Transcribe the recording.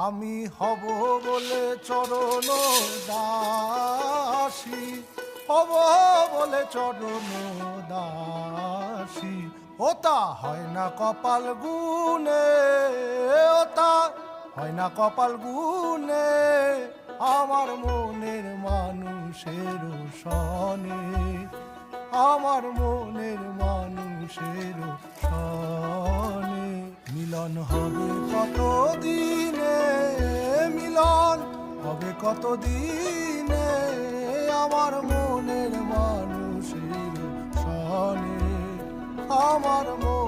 আমি হব বলে চরণ দাসী, হব বলে চরণ দাসী। ওটা হয় না কপাল গুনে, ওটা হয় না কপাল গুনে, আমার মনের মানুষের সনে, আমার মনের মানুষের সনে। মিলন হবে কত দিনে, মিলন হবে কত দিনে, আমার মনের মানুষের সনে, আমার মন